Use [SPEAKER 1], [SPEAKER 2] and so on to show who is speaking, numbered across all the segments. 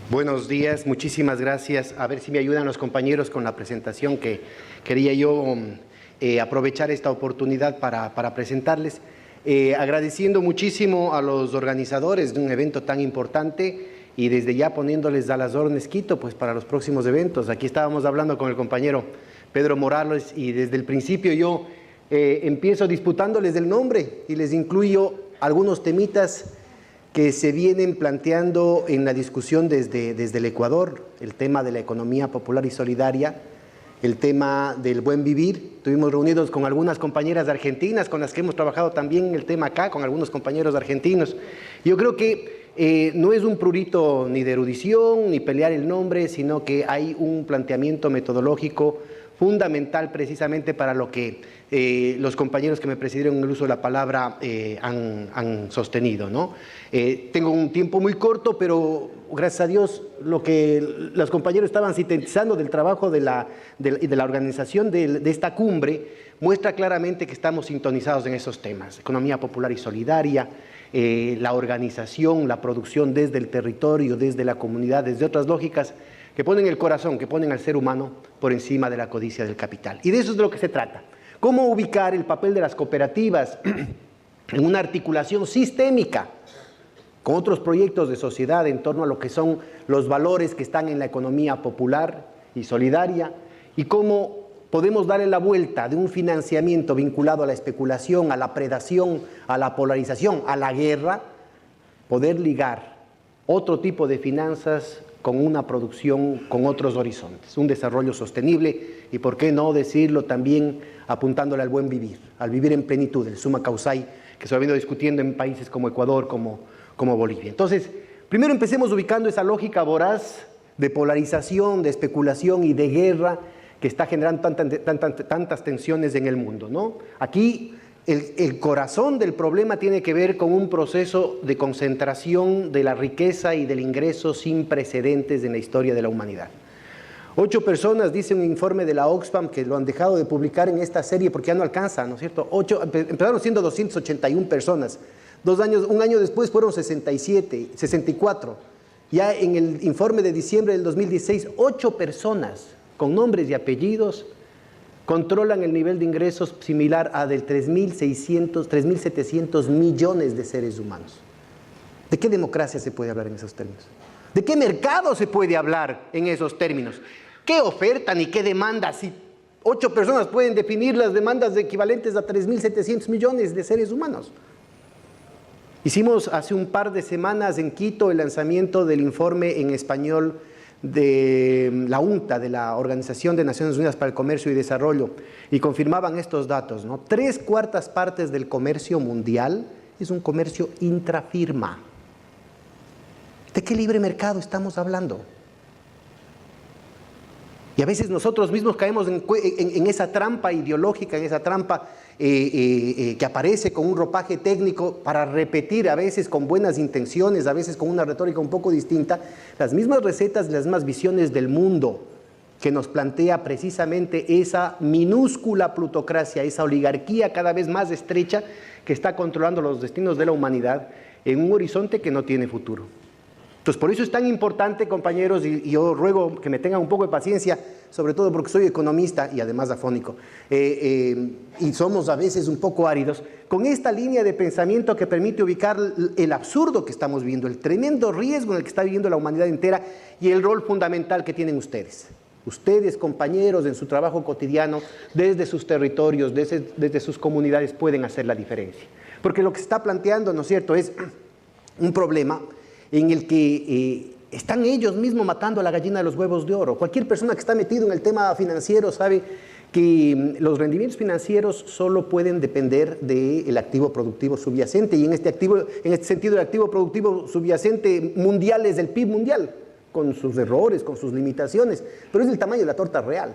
[SPEAKER 1] Buenos días, muchísimas gracias. A ver si me ayudan los compañeros con la presentación que quería yo aprovechar esta oportunidad para presentarles. Agradeciendo muchísimo a los organizadores de un evento tan importante y desde ya poniéndoles a las órdenes Quito pues para los próximos eventos. Aquí estábamos hablando con el compañero Pedro Morales y desde el principio yo empiezo disputándoles el nombre y les incluyo algunos temitas que se vienen planteando en la discusión desde el Ecuador, el tema de la economía popular y solidaria, el tema del buen vivir. Estuvimos reunidos con algunas compañeras argentinas con las que hemos trabajado también el tema acá, con algunos compañeros argentinos. Yo creo que no es un prurito ni de erudición, ni pelear el nombre, sino que hay un planteamiento metodológico fundamental precisamente para lo que los compañeros que me precedieron en el uso de la palabra han sostenido, ¿no? Tengo un tiempo muy corto, pero gracias a Dios lo que los compañeros estaban sintetizando del trabajo de la organización de esta cumbre muestra claramente que estamos sintonizados en esos temas: economía popular y solidaria, la organización, la producción desde el territorio, desde la comunidad, desde otras lógicas que ponen el corazón, que ponen al ser humano por encima de la codicia del capital. Y de eso es de lo que se trata. ¿Cómo ubicar el papel de las cooperativas en una articulación sistémica con otros proyectos de sociedad en torno a lo que son los valores que están en la economía popular y solidaria? Y cómo podemos darle la vuelta de un financiamiento vinculado a la especulación, a la predación, a la polarización, a la guerra, poder ligar otro tipo de finanzas con una producción con otros horizontes, un desarrollo sostenible y, por qué no decirlo, también apuntándole al buen vivir, al vivir en plenitud, el summa causai, que se ha venido discutiendo en países como Ecuador, como Bolivia. Entonces, primero empecemos ubicando esa lógica voraz de polarización, de especulación y de guerra que está generando tantas tensiones en el mundo, ¿no? Aquí el corazón del problema tiene que ver con un proceso de concentración de la riqueza y del ingreso sin precedentes en la historia de la humanidad. 8 personas, dice un informe de la Oxfam, que lo han dejado de publicar en esta serie porque ya no alcanza, ¿no es cierto? Empezaron siendo 281 personas. Un año después fueron 64. Ya en el informe de diciembre del 2016, 8 personas con nombres y apellidos controlan el nivel de ingresos similar a del 3.700 millones de seres humanos. ¿De qué democracia se puede hablar en esos términos? ¿De qué mercado se puede hablar en esos términos? ¿Qué oferta ni qué demanda? Si 8 personas pueden definir las demandas equivalentes a 3.700 millones de seres humanos. Hicimos hace un par de semanas en Quito el lanzamiento del informe en español de la UNCTAD, de la Organización de Naciones Unidas para el Comercio y Desarrollo, y confirmaban estos datos, ¿no? 3/4 partes del comercio mundial es un comercio intrafirma. ¿De qué libre mercado estamos hablando? Y a veces nosotros mismos caemos en esa trampa ideológica, en esa trampa que aparece con un ropaje técnico para repetir, a veces con buenas intenciones, a veces con una retórica un poco distinta, las mismas recetas, las mismas visiones del mundo que nos plantea precisamente esa minúscula plutocracia, esa oligarquía cada vez más estrecha que está controlando los destinos de la humanidad en un horizonte que no tiene futuro. Entonces, por eso es tan importante, compañeros, y yo ruego que me tengan un poco de paciencia, sobre todo porque soy economista y además afónico, y somos a veces un poco áridos, con esta línea de pensamiento que permite ubicar el absurdo que estamos viviendo, el tremendo riesgo en el que está viviendo la humanidad entera y el rol fundamental que tienen ustedes. Ustedes, compañeros, en su trabajo cotidiano, desde sus territorios, desde sus comunidades, pueden hacer la diferencia. Porque lo que se está planteando, ¿no es cierto?, es un problema en el que están ellos mismos matando a la gallina de los huevos de oro. Cualquier persona que está metido en el tema financiero sabe que los rendimientos financieros solo pueden depender del activo productivo subyacente, y en este sentido el activo productivo subyacente mundial es el PIB mundial, con sus errores, con sus limitaciones, pero es el tamaño de la torta real.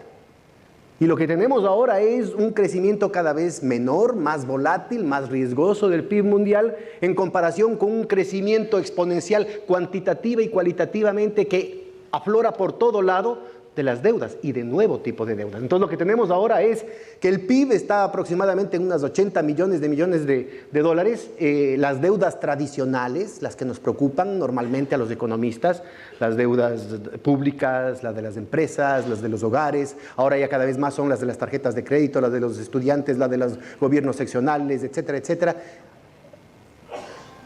[SPEAKER 1] Y lo que tenemos ahora es un crecimiento cada vez menor, más volátil, más riesgoso del PIB mundial en comparación con un crecimiento exponencial cuantitativa y cualitativamente que aflora por todo lado de las deudas y de nuevo tipo de deudas. Entonces lo que tenemos ahora es que el PIB está aproximadamente en unas 80 millones de dólares. Las deudas tradicionales, las que nos preocupan normalmente a los economistas, las deudas públicas, las de las empresas, las de los hogares, ahora ya cada vez más son las de las tarjetas de crédito, las de los estudiantes, las de los gobiernos seccionales, etcétera, etcétera.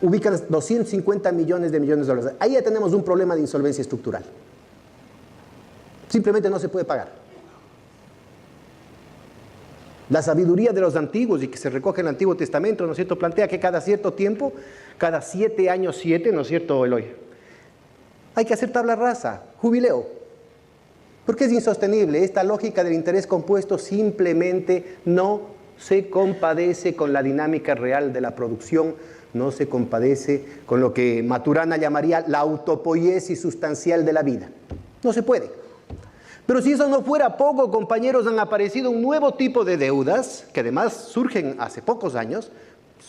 [SPEAKER 1] Ubican 250 millones de dólares. Ahí ya tenemos un problema de insolvencia estructural. Simplemente no se puede pagar. La sabiduría de los antiguos, y que se recoge en el Antiguo Testamento, ¿no es cierto?, plantea que cada cierto tiempo, cada 7 años 7, ¿no es cierto, Eloy?, hay que hacer tabla rasa, jubileo. Porque es insostenible. Esta lógica del interés compuesto simplemente no se compadece con la dinámica real de la producción, no se compadece con lo que Maturana llamaría la autopoiesis sustancial de la vida. No se puede. Pero si eso no fuera poco, compañeros, han aparecido un nuevo tipo de deudas, que además surgen hace pocos años,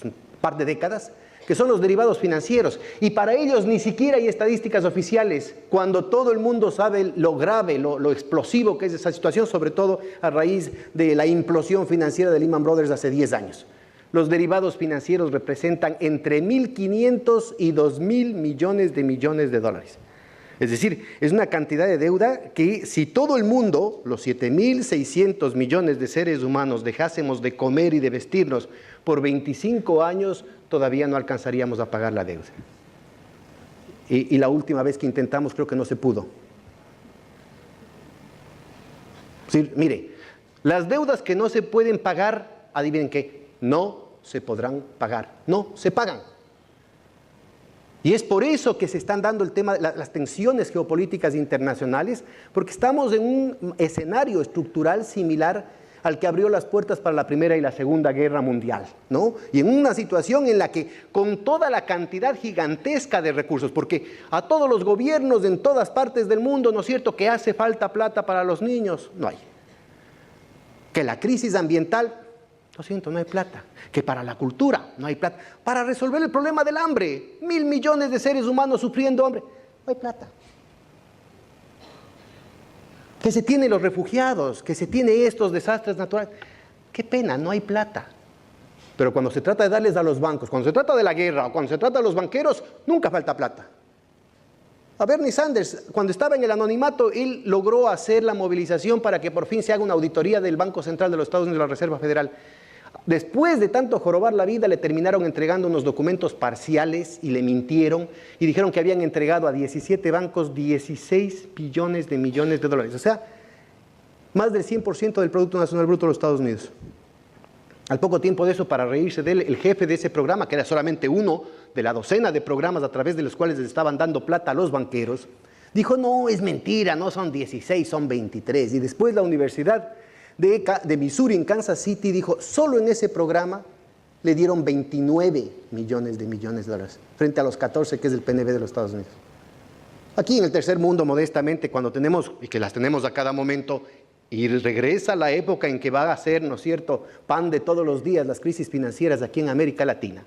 [SPEAKER 1] un par de décadas, que son los derivados financieros. Y para ellos ni siquiera hay estadísticas oficiales, cuando todo el mundo sabe lo grave, lo explosivo que es esa situación, sobre todo a raíz de la implosión financiera de Lehman Brothers hace 10 años. Los derivados financieros representan entre 1.500 y 2.000 millones de dólares. Es decir, es una cantidad de deuda que si todo el mundo, los 7.600 millones de seres humanos, dejásemos de comer y de vestirnos por 25 años, todavía no alcanzaríamos a pagar la deuda. Y la última vez que intentamos creo que no se pudo. Sí, mire, las deudas que no se pueden pagar, adivinen qué, no se podrán pagar, no se pagan. Y es por eso que se están dando el tema de las tensiones geopolíticas internacionales, porque estamos en un escenario estructural similar al que abrió las puertas para la Primera y la Segunda Guerra Mundial, ¿no? Y en una situación en la que con toda la cantidad gigantesca de recursos, porque a todos los gobiernos en todas partes del mundo, ¿no es cierto?, que hace falta plata para los niños, no hay. Que la crisis ambiental, lo siento, no hay plata. Que para la cultura no hay plata. Para resolver el problema del hambre, 1.000 millones de seres humanos sufriendo hambre, no hay plata. Que se tiene los refugiados, que se tiene estos desastres naturales. Qué pena, no hay plata. Pero cuando se trata de darles a los bancos, cuando se trata de la guerra o cuando se trata de los banqueros, nunca falta plata. A Bernie Sanders, cuando estaba en el anonimato, él logró hacer la movilización para que por fin se haga una auditoría del Banco Central de los Estados Unidos, de la Reserva Federal. Después de tanto jorobar la vida, le terminaron entregando unos documentos parciales y le mintieron y dijeron que habían entregado a 17 bancos 16 billones de millones de dólares. O sea, más del 100% del Producto Nacional Bruto de los Estados Unidos. Al poco tiempo de eso, para reírse de él, el jefe de ese programa, que era solamente uno de la docena de programas a través de los cuales les estaban dando plata a los banqueros, dijo, no, es mentira, no son 16, son 23. Y después la Universidad de Missouri en Kansas City dijo, solo en ese programa le dieron 29 millones de dólares, frente a los 14 que es el PNB de los Estados Unidos. Aquí en el tercer mundo, modestamente, cuando tenemos, y que las tenemos a cada momento, y regresa la época en que va a ser, ¿no es cierto?, pan de todos los días las crisis financieras aquí en América Latina.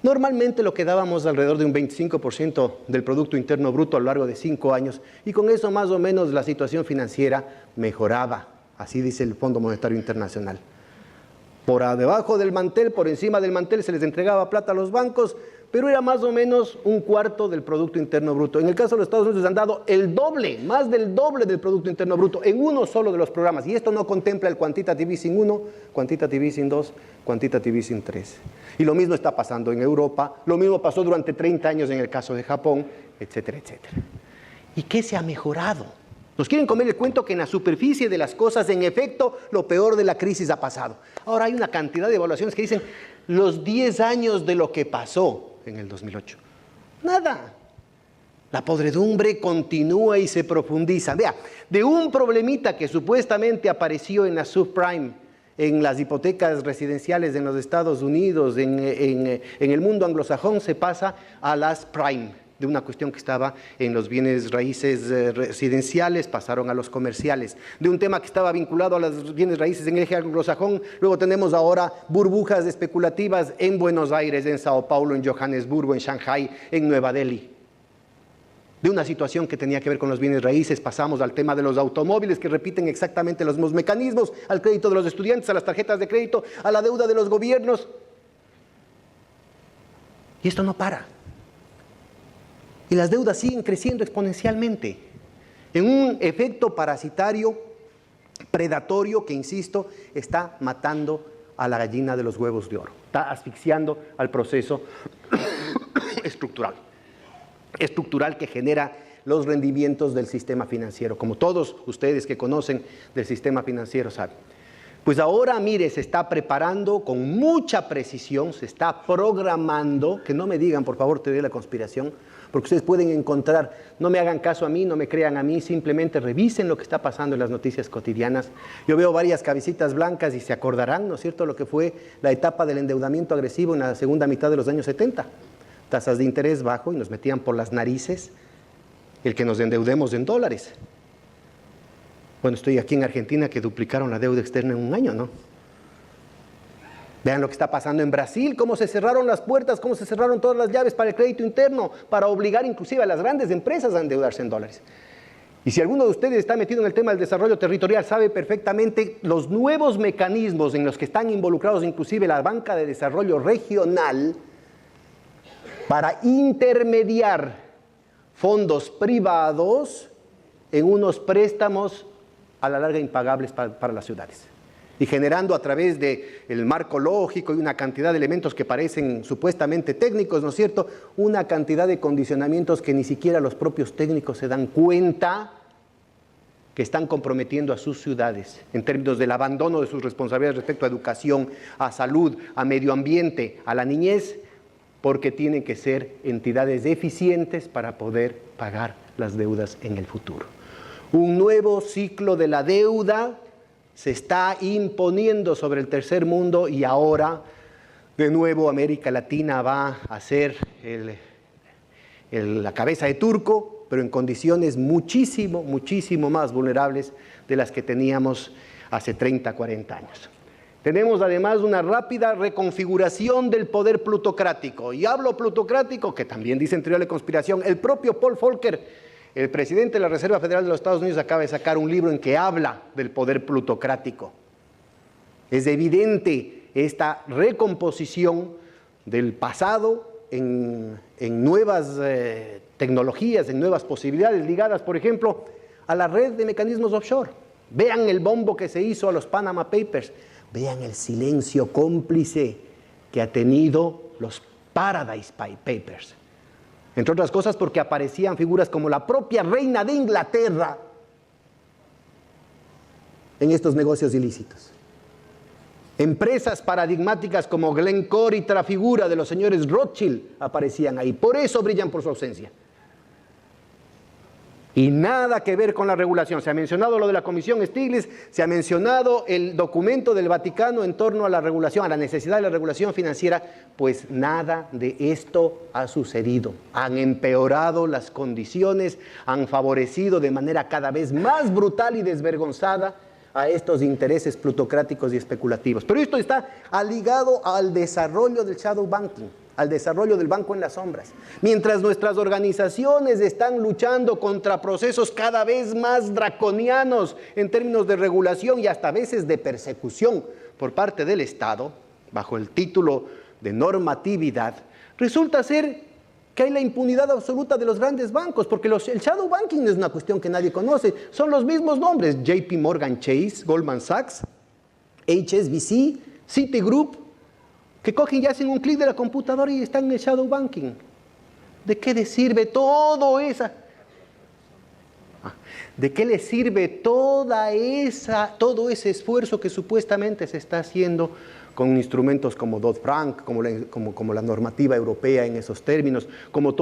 [SPEAKER 1] Normalmente lo que dábamos alrededor de un 25% del Producto Interno Bruto a lo largo de 5 años, y con eso más o menos la situación financiera mejoraba, así dice el Fondo Monetario Internacional. Por debajo del mantel, por encima del mantel se les entregaba plata a los bancos, pero era más o menos un cuarto del Producto Interno Bruto. En el caso de los Estados Unidos han dado el doble, más del doble del Producto Interno Bruto en uno solo de los programas. Y esto no contempla el Quantitative Easing 1, Quantitative Easing 2, Quantitative Easing 3. Y lo mismo está pasando en Europa, lo mismo pasó durante 30 años en el caso de Japón, etcétera, etcétera. ¿Y qué se ha mejorado? Nos quieren comer el cuento que en la superficie de las cosas, en efecto, lo peor de la crisis ha pasado. Ahora hay una cantidad de evaluaciones que dicen los 10 años de lo que pasó en el 2008. Nada. La podredumbre continúa y se profundiza. Vea, de un problemita que supuestamente apareció en la subprime, en las hipotecas residenciales en los Estados Unidos, en el mundo anglosajón, se pasa a las prime, de una cuestión que estaba en los bienes raíces residenciales, pasaron a los comerciales, de un tema que estaba vinculado a los bienes raíces en el eje anglosajón, luego tenemos ahora burbujas especulativas en Buenos Aires, en Sao Paulo, en Johannesburgo, en Shanghai, en Nueva Delhi. De una situación que tenía que ver con los bienes raíces, pasamos al tema de los automóviles, que repiten exactamente los mismos mecanismos, al crédito de los estudiantes, a las tarjetas de crédito, a la deuda de los gobiernos. Y esto no para. Y las deudas siguen creciendo exponencialmente, en un efecto parasitario, predatorio, que, insisto, está matando a la gallina de los huevos de oro. Está asfixiando al proceso estructural que genera los rendimientos del sistema financiero, como todos ustedes que conocen del sistema financiero saben. Pues ahora, mire, se está preparando con mucha precisión, se está programando, que no me digan, por favor, teoría de la conspiración, porque ustedes pueden encontrar, no me hagan caso a mí, no me crean a mí, simplemente revisen lo que está pasando en las noticias cotidianas. Yo veo varias cabecitas blancas y se acordarán, ¿no es cierto?, lo que fue la etapa del endeudamiento agresivo en la segunda mitad de los años 70. Tasas de interés bajo y nos metían por las narices el que nos endeudemos en dólares. Bueno, estoy aquí en Argentina, que duplicaron la deuda externa en un año, ¿no? Vean lo que está pasando en Brasil, cómo se cerraron las puertas, cómo se cerraron todas las llaves para el crédito interno, para obligar inclusive a las grandes empresas a endeudarse en dólares. Y si alguno de ustedes está metido en el tema del desarrollo territorial, sabe perfectamente los nuevos mecanismos en los que están involucrados inclusive la banca de desarrollo regional para intermediar fondos privados en unos préstamos a la larga impagables para las ciudades, y generando a través del marco lógico y una cantidad de elementos que parecen supuestamente técnicos, ¿no es cierto?, una cantidad de condicionamientos que ni siquiera los propios técnicos se dan cuenta que están comprometiendo a sus ciudades en términos del abandono de sus responsabilidades respecto a educación, a salud, a medio ambiente, a la niñez, porque tienen que ser entidades eficientes para poder pagar las deudas en el futuro. Un nuevo ciclo de la deuda se está imponiendo sobre el tercer mundo, y ahora de nuevo América Latina va a ser la cabeza de turco, pero en condiciones muchísimo más vulnerables de las que teníamos hace 30, 40 años. Tenemos además una rápida reconfiguración del poder plutocrático, y hablo plutocrático, que también dicen teoría de la conspiración. El propio Paul Volcker, el presidente de la Reserva Federal de los Estados Unidos, acaba de sacar un libro en que habla del poder plutocrático. Es evidente esta recomposición del pasado en nuevas tecnologías, en nuevas posibilidades ligadas, por ejemplo, a la red de mecanismos offshore. Vean el bombo que se hizo a los Panama Papers. Vean el silencio cómplice que ha tenido los Paradise Papers. Entre otras cosas porque aparecían figuras como la propia reina de Inglaterra en estos negocios ilícitos. Empresas paradigmáticas como Glencore y Trafigura de los señores Rothschild aparecían ahí. Por eso brillan por su ausencia. Y nada que ver con la regulación. Se ha mencionado lo de la Comisión Stiglitz, se ha mencionado el documento del Vaticano en torno a la regulación, a la necesidad de la regulación financiera. Pues nada de esto ha sucedido. Han empeorado las condiciones, han favorecido de manera cada vez más brutal y desvergonzada a estos intereses plutocráticos y especulativos. Pero esto está ligado al desarrollo del shadow banking, al desarrollo del banco en las sombras. Mientras nuestras organizaciones están luchando contra procesos cada vez más draconianos en términos de regulación y hasta a veces de persecución por parte del Estado, bajo el título de normatividad, resulta ser que hay la impunidad absoluta de los grandes bancos, porque el shadow banking no es una cuestión que nadie conoce, son los mismos nombres: JP Morgan Chase, Goldman Sachs, HSBC, Citigroup, que cogen y hacen un clic de la computadora y están en el shadow banking. ¿De qué les sirve todo esa? ¿De qué les sirve todo ese esfuerzo que supuestamente se está haciendo con instrumentos como Dodd-Frank, como la normativa europea en esos términos, como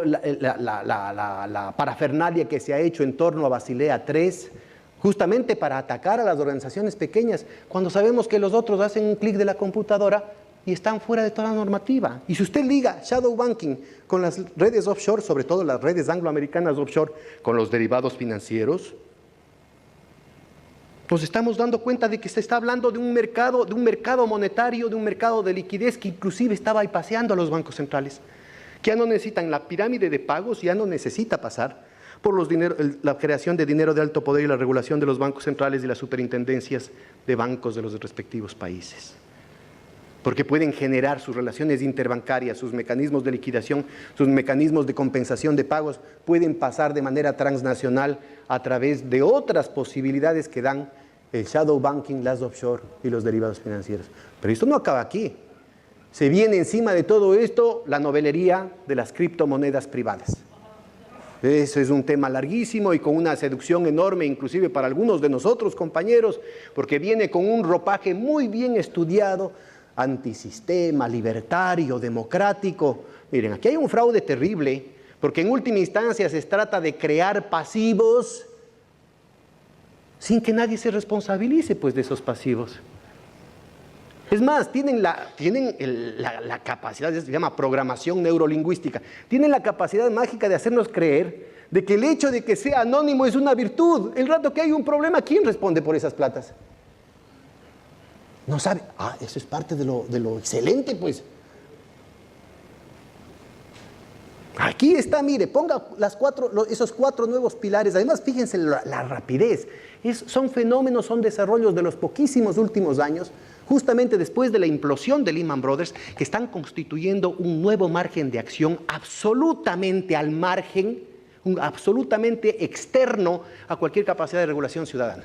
[SPEAKER 1] la parafernalia que se ha hecho en torno a Basilea III, justamente para atacar a las organizaciones pequeñas, cuando sabemos que los otros hacen un clic de la computadora y están fuera de toda la normativa. Y si usted liga shadow banking con las redes offshore, sobre todo las redes angloamericanas offshore, con los derivados financieros, nos estamos dando cuenta de que se está hablando de un mercado monetario, de un mercado de liquidez que inclusive está bypaseando a los bancos centrales, que ya no necesitan la pirámide de pagos, ya no necesita pasar por la creación de dinero de alto poder y la regulación de los bancos centrales y las superintendencias de bancos de los respectivos países. Porque pueden generar sus relaciones interbancarias, sus mecanismos de liquidación, sus mecanismos de compensación de pagos, pueden pasar de manera transnacional a través de otras posibilidades que dan el shadow banking, las offshore y los derivados financieros. Pero esto no acaba aquí. Se viene encima de todo esto la novelería de las criptomonedas privadas. Eso es un tema larguísimo y con una seducción enorme, inclusive para algunos de nosotros, compañeros, porque viene con un ropaje muy bien estudiado, antisistema, libertario, democrático. Miren, aquí hay un fraude terrible, porque en última instancia se trata de crear pasivos sin que nadie se responsabilice pues de esos pasivos. Es más, tienen la capacidad, se llama programación neurolingüística, tienen la capacidad mágica de hacernos creer de que el hecho de que sea anónimo es una virtud. El rato que hay un problema, ¿quién responde por esas platas? No sabe. Eso es parte de lo excelente, pues. Aquí está, mire, ponga esos 4 nuevos pilares. Además, fíjense la rapidez. Son fenómenos, son desarrollos de los poquísimos últimos años, justamente después de la implosión de Lehman Brothers, que están constituyendo un nuevo margen de acción absolutamente al margen, absolutamente externo a cualquier capacidad de regulación ciudadana,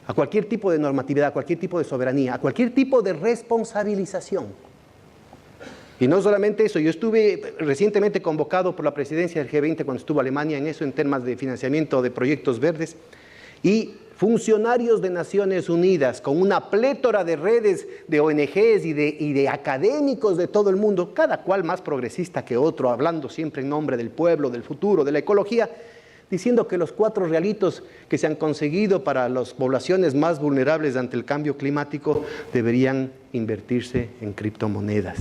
[SPEAKER 1] a cualquier tipo de normatividad, a cualquier tipo de soberanía, a cualquier tipo de responsabilización. Y no solamente eso, yo estuve recientemente convocado por la presidencia del G20 cuando estuvo Alemania en eso, en temas de financiamiento de proyectos verdes, y funcionarios de Naciones Unidas con una plétora de redes de ONGs y de académicos de todo el mundo, cada cual más progresista que otro, hablando siempre en nombre del pueblo, del futuro, de la ecología, diciendo que los 4 realitos que se han conseguido para las poblaciones más vulnerables ante el cambio climático deberían invertirse en criptomonedas.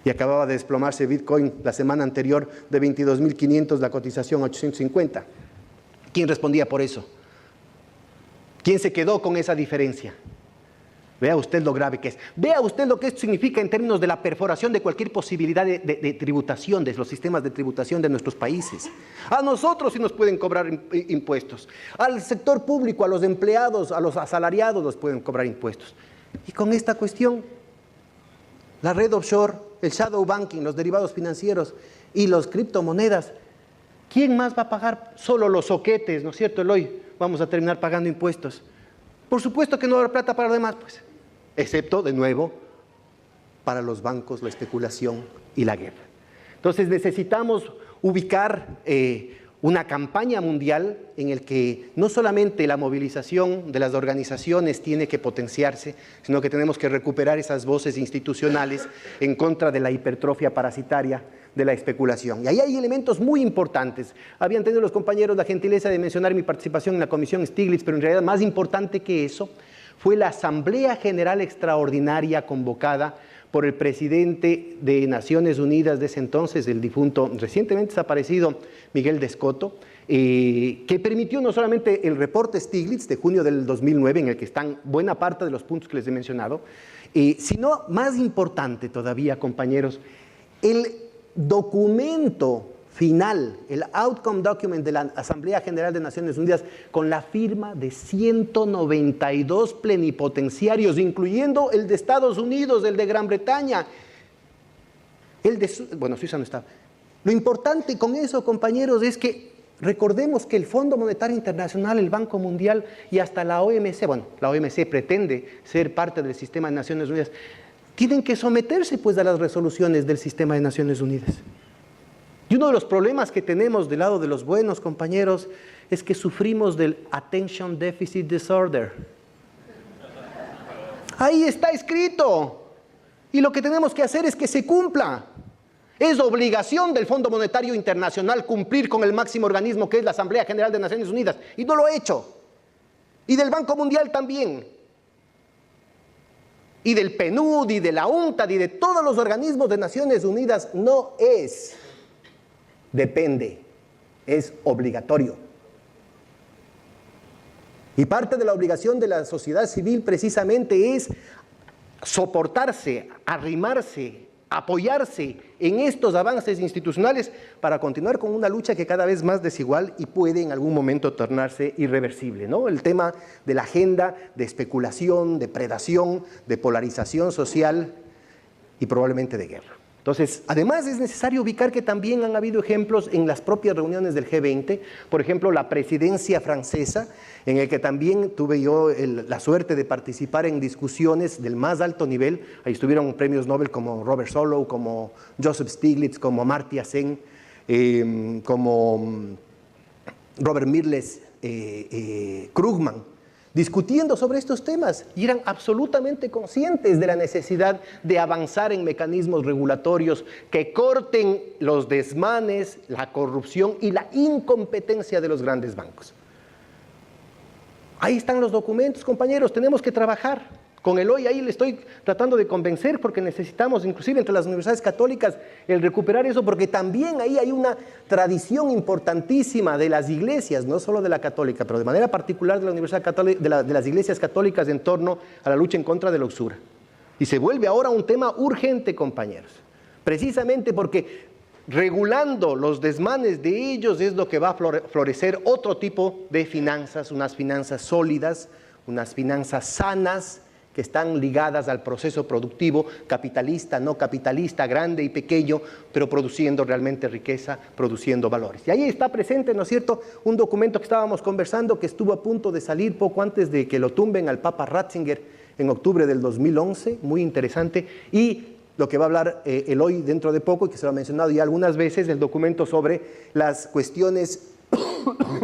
[SPEAKER 1] Y acababa de desplomarse Bitcoin la semana anterior de 22.500, la cotización 850. ¿Quién respondía por eso? ¿Quién se quedó con esa diferencia? Vea usted lo grave que es. Vea usted lo que esto significa en términos de la perforación de cualquier posibilidad de tributación, de los sistemas de tributación de nuestros países. A nosotros sí nos pueden cobrar impuestos. Al sector público, a los empleados, a los asalariados los pueden cobrar impuestos. Y con esta cuestión, la red offshore, el shadow banking, los derivados financieros y las criptomonedas, ¿quién más va a pagar? Solo los soquetes, ¿no es cierto, Eloy? Vamos a terminar pagando impuestos. Por supuesto que no habrá plata para los demás, pues, excepto, de nuevo, para los bancos, la especulación y la guerra. Entonces necesitamos ubicar una campaña mundial en el que no solamente la movilización de las organizaciones tiene que potenciarse, sino que tenemos que recuperar esas voces institucionales en contra de la hipertrofia parasitaria de la especulación. Y ahí hay elementos muy importantes. Habían tenido los compañeros la gentileza de mencionar mi participación en la Comisión Stiglitz, pero en realidad más importante que eso fue la Asamblea General Extraordinaria convocada por el presidente de Naciones Unidas de ese entonces, el difunto, recientemente desaparecido Miguel de Escoto, que permitió no solamente el reporte Stiglitz de junio del 2009, en el que están buena parte de los puntos que les he mencionado, sino más importante todavía, compañeros, el documento final, el outcome document de la Asamblea General de Naciones Unidas, con la firma de 192 plenipotenciarios, incluyendo el de Estados Unidos, el de Gran Bretaña, Suiza no está. Lo importante con eso, compañeros, es que recordemos que el Fondo Monetario Internacional, el Banco Mundial y hasta la OMC, la OMC pretende ser parte del sistema de Naciones Unidas, tienen que someterse pues a las resoluciones del sistema de Naciones Unidas. Y uno de los problemas que tenemos del lado de los buenos, compañeros, es que sufrimos del Attention Deficit Disorder. Ahí está escrito. Y lo que tenemos que hacer es que se cumpla. Es obligación del Fondo Monetario Internacional cumplir con el máximo organismo que es la Asamblea General de Naciones Unidas. Y no lo ha hecho. Y del Banco Mundial también. y del PNUD y de la UNCTAD y de todos los organismos de Naciones Unidas. No es, depende, es obligatorio. Y parte de la obligación de la sociedad civil precisamente es soportarse, arrimarse, apoyarse en estos avances institucionales para continuar con una lucha que cada vez más desigual y puede en algún momento tornarse irreversible, ¿no? El tema de la agenda de especulación, de predación, de polarización social y probablemente de guerra. Entonces, además es necesario ubicar que también han habido ejemplos en las propias reuniones del G20, por ejemplo, la presidencia francesa, en el que también tuve yo la suerte de participar en discusiones del más alto nivel. Ahí estuvieron premios Nobel como Robert Solow, como Joseph Stiglitz, como Amartya Sen, como Robert Mirles Krugman, discutiendo sobre estos temas y eran absolutamente conscientes de la necesidad de avanzar en mecanismos regulatorios que corten los desmanes, la corrupción y la incompetencia de los grandes bancos. Ahí están los documentos, compañeros, tenemos que trabajar. Con Eloy ahí le estoy tratando de convencer porque necesitamos, inclusive entre las universidades católicas, el recuperar eso, porque también ahí hay una tradición importantísima de las iglesias, no solo de la católica, pero de manera particular de la Universidad Católica, de las iglesias católicas en torno a la lucha en contra de la usura. Y se vuelve ahora un tema urgente, compañeros, precisamente porque regulando los desmanes de ellos es lo que va a florecer otro tipo de finanzas, unas finanzas sólidas, unas finanzas sanas, que están ligadas al proceso productivo, capitalista, no capitalista, grande y pequeño, pero produciendo realmente riqueza, produciendo valores. Y ahí está presente, ¿no es cierto?, un documento que estábamos conversando que estuvo a punto de salir poco antes de que lo tumben al Papa Ratzinger en octubre del 2011, muy interesante, y lo que va a hablar Eloy dentro de poco, y que se lo ha mencionado ya algunas veces, el documento sobre las cuestiones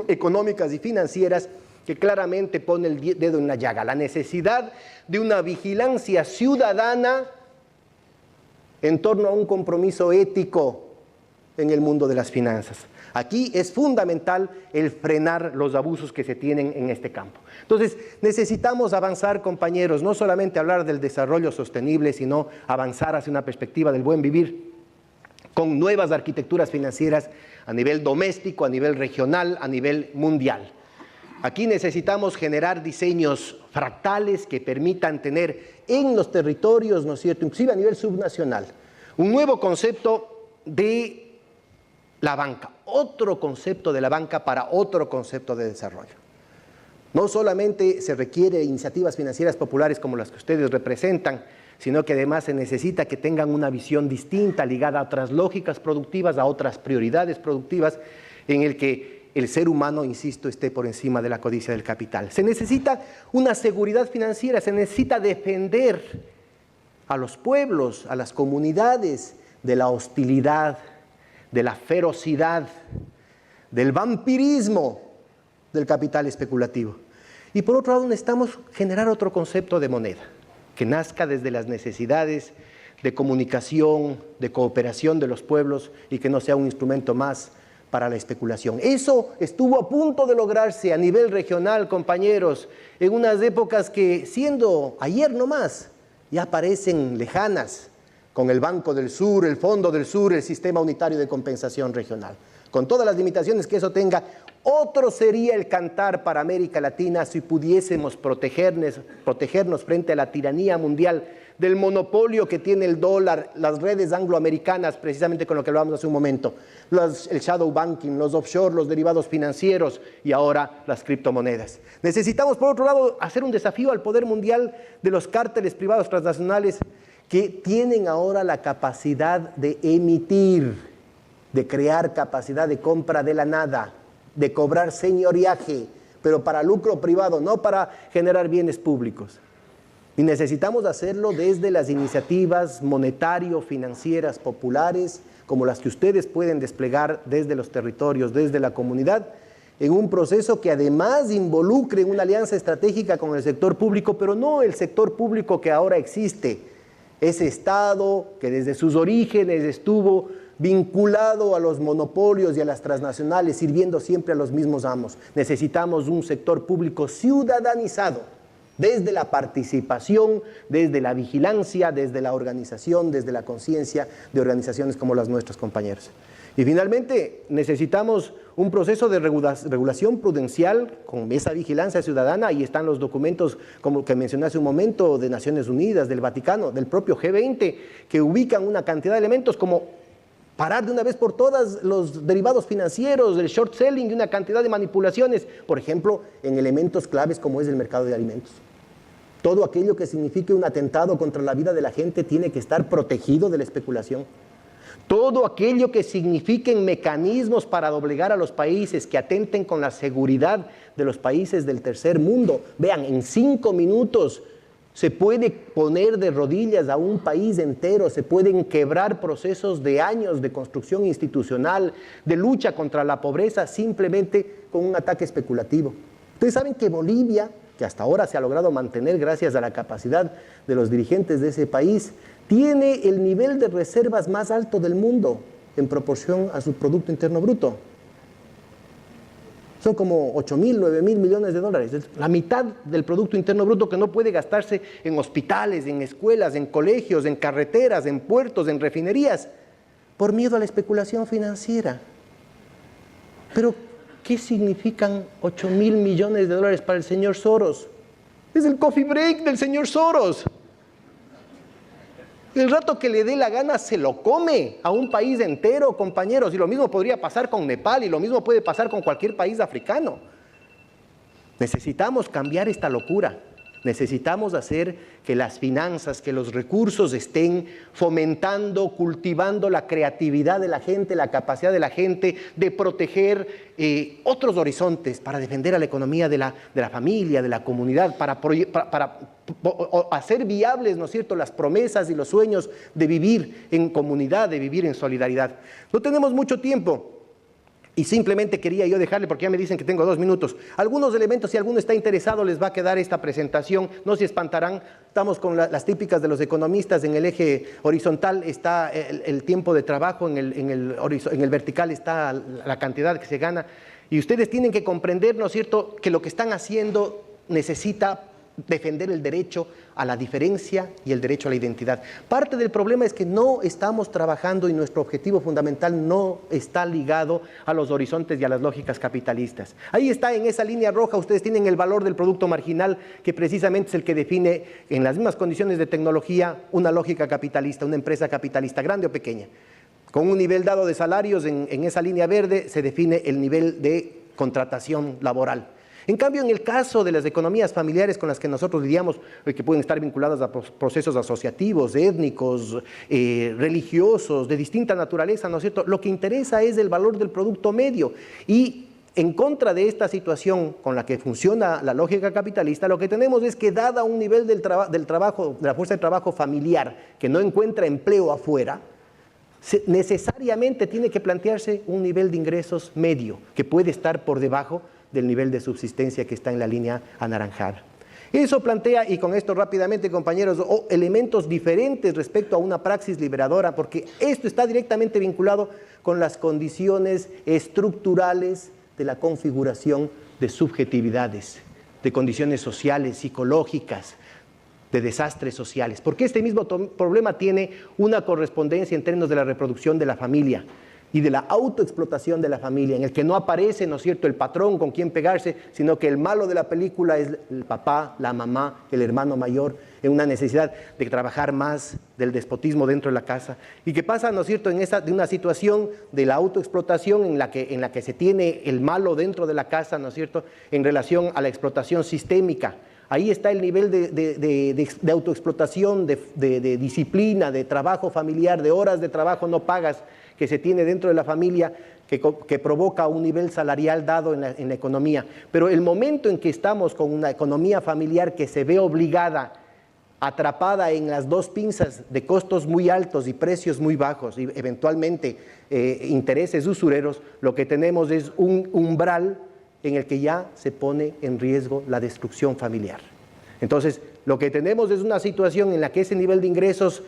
[SPEAKER 1] económicas y financieras, que claramente pone el dedo en la llaga, la necesidad de una vigilancia ciudadana en torno a un compromiso ético en el mundo de las finanzas. Aquí es fundamental el frenar los abusos que se tienen en este campo. Entonces, necesitamos avanzar, compañeros, no solamente hablar del desarrollo sostenible, sino avanzar hacia una perspectiva del buen vivir con nuevas arquitecturas financieras a nivel doméstico, a nivel regional, a nivel mundial. Aquí necesitamos generar diseños fractales que permitan tener en los territorios, ¿no es cierto?, inclusive a nivel subnacional, un nuevo concepto de la banca, otro concepto de la banca para otro concepto de desarrollo. No solamente se requiere iniciativas financieras populares como las que ustedes representan, sino que además se necesita que tengan una visión distinta, ligada a otras lógicas productivas, a otras prioridades productivas, en el que el ser humano, insisto, esté por encima de la codicia del capital. Se necesita una seguridad financiera, se necesita defender a los pueblos, a las comunidades de la hostilidad, de la ferocidad, del vampirismo del capital especulativo. Y por otro lado necesitamos generar otro concepto de moneda, que nazca desde las necesidades de comunicación, de cooperación de los pueblos y que no sea un instrumento más para la especulación. Eso estuvo a punto de lograrse a nivel regional, compañeros, en unas épocas que, siendo ayer nomás, ya parecen lejanas, con el Banco del Sur, el Fondo del Sur, el Sistema Unitario de Compensación Regional. Con todas las limitaciones que eso tenga, otro sería el cantar para América Latina si pudiésemos protegernos frente a la tiranía mundial del monopolio que tiene el dólar, las redes angloamericanas, precisamente con lo que hablábamos hace un momento, el shadow banking, los offshore, los derivados financieros y ahora las criptomonedas. Necesitamos, por otro lado, hacer un desafío al poder mundial de los cárteles privados transnacionales que tienen ahora la capacidad de emitir, de crear capacidad de compra de la nada, de cobrar señoriaje, pero para lucro privado, no para generar bienes públicos. Y necesitamos hacerlo desde las iniciativas monetario-financieras populares, como las que ustedes pueden desplegar desde los territorios, desde la comunidad, en un proceso que además involucre una alianza estratégica con el sector público, pero no el sector público que ahora existe, ese Estado que desde sus orígenes estuvo vinculado a los monopolios y a las transnacionales, sirviendo siempre a los mismos amos. Necesitamos un sector público ciudadanizado, desde la participación, desde la vigilancia, desde la organización, desde la conciencia de organizaciones como las nuestras, compañeros. Y finalmente necesitamos un proceso de regulación prudencial con esa vigilancia ciudadana. Ahí están los documentos, como que mencioné hace un momento, de Naciones Unidas, del Vaticano, del propio G20, que ubican una cantidad de elementos como parar de una vez por todas los derivados financieros, el short selling y una cantidad de manipulaciones, por ejemplo, en elementos claves como es el mercado de alimentos. Todo aquello que signifique un atentado contra la vida de la gente tiene que estar protegido de la especulación. Todo aquello que signifiquen mecanismos para doblegar a los países, que atenten con la seguridad de los países del tercer mundo. Vean, en 5 minutos se puede poner de rodillas a un país entero, se pueden quebrar procesos de años de construcción institucional, de lucha contra la pobreza, simplemente con un ataque especulativo. Ustedes saben que Bolivia, que hasta ahora se ha logrado mantener gracias a la capacidad de los dirigentes de ese país, tiene el nivel de reservas más alto del mundo en proporción a su Producto Interno Bruto. Son como 8.000, 9.000 millones de dólares. Es la mitad del Producto Interno Bruto que no puede gastarse en hospitales, en escuelas, en colegios, en carreteras, en puertos, en refinerías, por miedo a la especulación financiera. Pero, ¿qué significan 8.000 millones de dólares para el señor Soros? Es el coffee break del señor Soros. El rato que le dé la gana se lo come a un país entero, compañeros, y lo mismo podría pasar con Nepal y lo mismo puede pasar con cualquier país africano. Necesitamos cambiar esta locura. Necesitamos hacer que las finanzas, que los recursos estén fomentando, cultivando la creatividad de la gente, la capacidad de la gente de proteger otros horizontes para defender a la economía de la familia, de la comunidad, para hacer viables, ¿no es cierto?, las promesas y los sueños de vivir en comunidad, de vivir en solidaridad. No tenemos mucho tiempo. Y simplemente quería yo dejarle, porque ya me dicen que tengo 2 minutos, algunos elementos. Si alguno está interesado, les va a quedar esta presentación, no se espantarán. Estamos con las típicas de los economistas. En el eje horizontal está el tiempo de trabajo, en el vertical está la cantidad que se gana. Y ustedes tienen que comprender, ¿no es cierto?, que lo que están haciendo necesita defender el derecho a la diferencia y el derecho a la identidad. Parte del problema es que no estamos trabajando y nuestro objetivo fundamental no está ligado a los horizontes y a las lógicas capitalistas. Ahí está, en esa línea roja, ustedes tienen el valor del producto marginal, que precisamente es el que define en las mismas condiciones de tecnología una lógica capitalista, una empresa capitalista, grande o pequeña. Con un nivel dado de salarios, en esa línea verde se define el nivel de contratación laboral. En cambio, en el caso de las economías familiares con las que nosotros lidiamos, que pueden estar vinculadas a procesos asociativos, étnicos, religiosos, de distinta naturaleza, ¿no es cierto?, lo que interesa es el valor del producto medio. Y en contra de esta situación con la que funciona la lógica capitalista, lo que tenemos es que, dada un nivel del trabajo, de la fuerza de trabajo familiar, que no encuentra empleo afuera, necesariamente tiene que plantearse un nivel de ingresos medio, que puede estar por debajo del nivel de subsistencia que está en la línea anaranjada. Eso plantea, y con esto rápidamente, compañeros, elementos diferentes respecto a una praxis liberadora, porque esto está directamente vinculado con las condiciones estructurales de la configuración de subjetividades, de condiciones sociales, psicológicas, de desastres sociales, porque este mismo problema tiene una correspondencia en términos de la reproducción de la familia y de la autoexplotación de la familia, en el que no aparece, ¿no es cierto?, el patrón con quien pegarse, sino que el malo de la película es el papá, la mamá, el hermano mayor, en una necesidad de trabajar más, del despotismo dentro de la casa, y que pasa, ¿no es cierto?, de una situación de la autoexplotación en la que se tiene el malo dentro de la casa, ¿no es cierto?, en relación a la explotación sistémica. Ahí está el nivel de autoexplotación, de disciplina, de trabajo familiar, de horas de trabajo no pagas que se tiene dentro de la familia, que provoca un nivel salarial dado en la economía. Pero el momento en que estamos con una economía familiar que se ve obligada, atrapada en las dos pinzas de costos muy altos y precios muy bajos, y eventualmente intereses usureros, lo que tenemos es un umbral en el que ya se pone en riesgo la destrucción familiar. Entonces, lo que tenemos es una situación en la que ese nivel de ingresos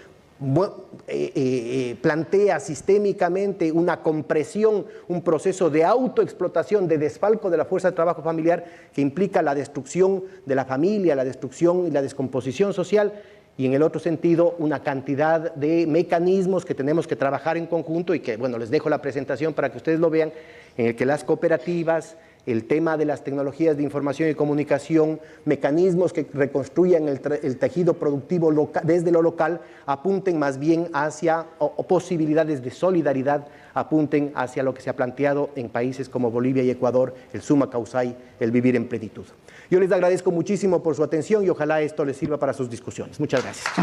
[SPEAKER 1] plantea sistémicamente una compresión, un proceso de autoexplotación, de desfalco de la fuerza de trabajo familiar que implica la destrucción de la familia, la destrucción y la descomposición social, y en el otro sentido una cantidad de mecanismos que tenemos que trabajar en conjunto y que, bueno, les dejo la presentación para que ustedes lo vean, en el que las cooperativas, el tema de las tecnologías de información y comunicación, mecanismos que reconstruyan el tejido productivo desde lo local, apunten más bien hacia posibilidades de solidaridad, apunten hacia lo que se ha planteado en países como Bolivia y Ecuador, el summa causai, el vivir en plenitud. Yo les agradezco muchísimo por su atención y ojalá esto les sirva para sus discusiones. Muchas gracias.